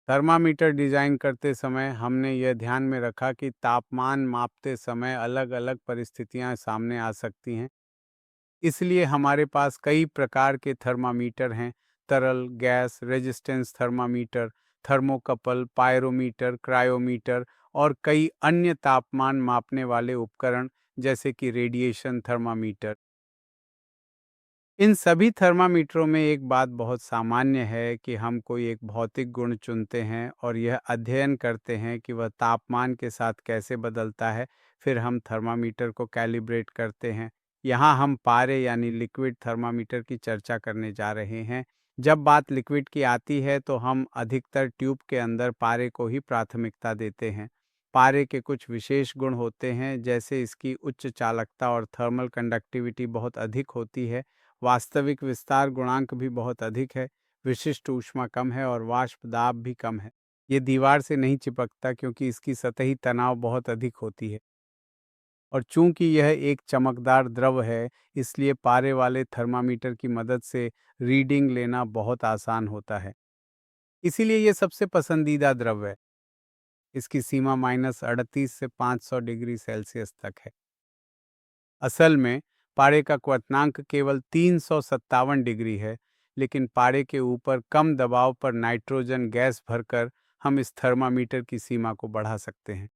Thermometer design करते समय हमने यह ध्यान में रखा कि तापमान मापते समय अलग-अलग परिस्थितियां सामने आ सकती हैं। इसलिए हमारे पास कई प्रकार के थर्मामीटर हैं। तरल, gas, resistance thermometer, thermocouple, pyrometer, cryometer और कई अन्य तापमान मापने वाले उपकरण जैसे कि रेडिएशन थर्मामीटर। इन सभी थर्मामीटरों में एक बात बहुत सामान्य है कि हम कोई एक भौतिक गुण चुनते हैं और यह अध्ययन करते हैं कि वह तापमान के साथ कैसे बदलता है। फिर हम थर्मामीटर को कैलिब्रेट करते हैं। यहाँ हम पारे यानी लिक्विड थर्मामीटर की चर्चा करने जा रहे हैं। जब बात लिक्विड की आती है तो हम अधिकतर ट्यूब के अंदर पारे को ही प्राथमिकता देते हैं। पारे के कुछ विशेष गुण होते हैं, जैसे इसकी उच्च चालकता और थर्मल कंडक्टिविटी बहुत अधिक होती है। वास्तविक विस्तार गुणांक भी बहुत अधिक है। विशिष्ट ऊष्मा कम है और वाष्प दाब भी कम है। ये दीवार से नहीं चिपकता क्योंकि इसकी सतही तनाव बहुत अधिक होती है। और चूंकि यह एक चमकदार द्रव है, इसलिए पारे वाले थर्मामीटर की मदद से रीडिंग लेना बहुत आसान होता है। इसीलिए ये सबसे पसंदीदा द्रव है। इसकी सीमा -38 से 500 डिग्री सेल्सियस तक है। असल में पारे का क्वथनांक केवल 357 डिग्री है, लेकिन पारे के ऊपर कम दबाव पर नाइट्रोजन गैस भरकर हम इस थर्मामीटर की सीमा को बढ़ा सकते हैं।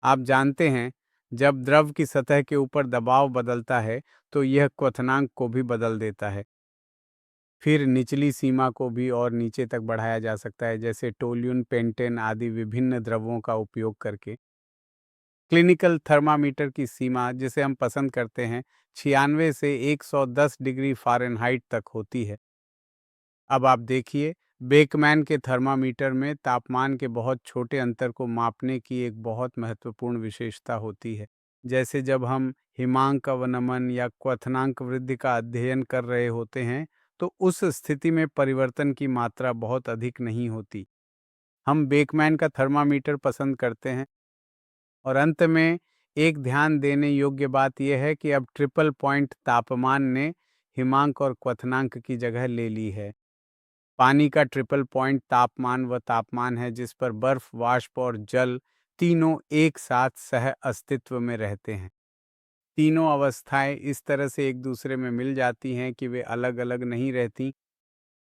आप जानते हैं, जब द्रव की सतह के ऊपर दबाव बदलता है तो यह क्वथनांक को भी बदल देता है। फिर निचली सीमा को भी और नीचे तक बढ़ाया जा सकता है, जैसे टोल्यून, पेंटेन आदि विभिन्न द्रवों का उपयोग करके। क्लिनिकल थर्मामीटर की सीमा जिसे हम पसंद करते हैं 96 से 110 डिग्री फ़ारेनहाइट तक होती है। अब आप देखिए, बेकमैन के थर्मामीटर में तापमान के बहुत छोटे अंतर को मापने की एक बहुत महत्वपूर्ण विशेषता होती है। जैसे जब हम हिमांक अवनमन या क्वथनांक वृद्धि का अध्ययन कर रहे होते हैं, तो उस स्थिति में परिवर्तन की मात्रा बहुत अधिक नहीं होती। हम बेकमैन का थर्मामीटर पसंद करते हैं। और अंत में एक ध्यान देने योग्य बात यह है कि अब ट्रिपल पॉइंट तापमान ने हिमांक और क्वथनांक की जगह ले ली है। पानी का ट्रिपल पॉइंट तापमान वह तापमान है जिस पर बर्फ, वाष्प और जल तीनों एक साथ सह अस्तित्व में रहते हैं। तीनों अवस्थाएं इस तरह से एक दूसरे में मिल जाती हैं कि वे अलग अलग नहीं रहती।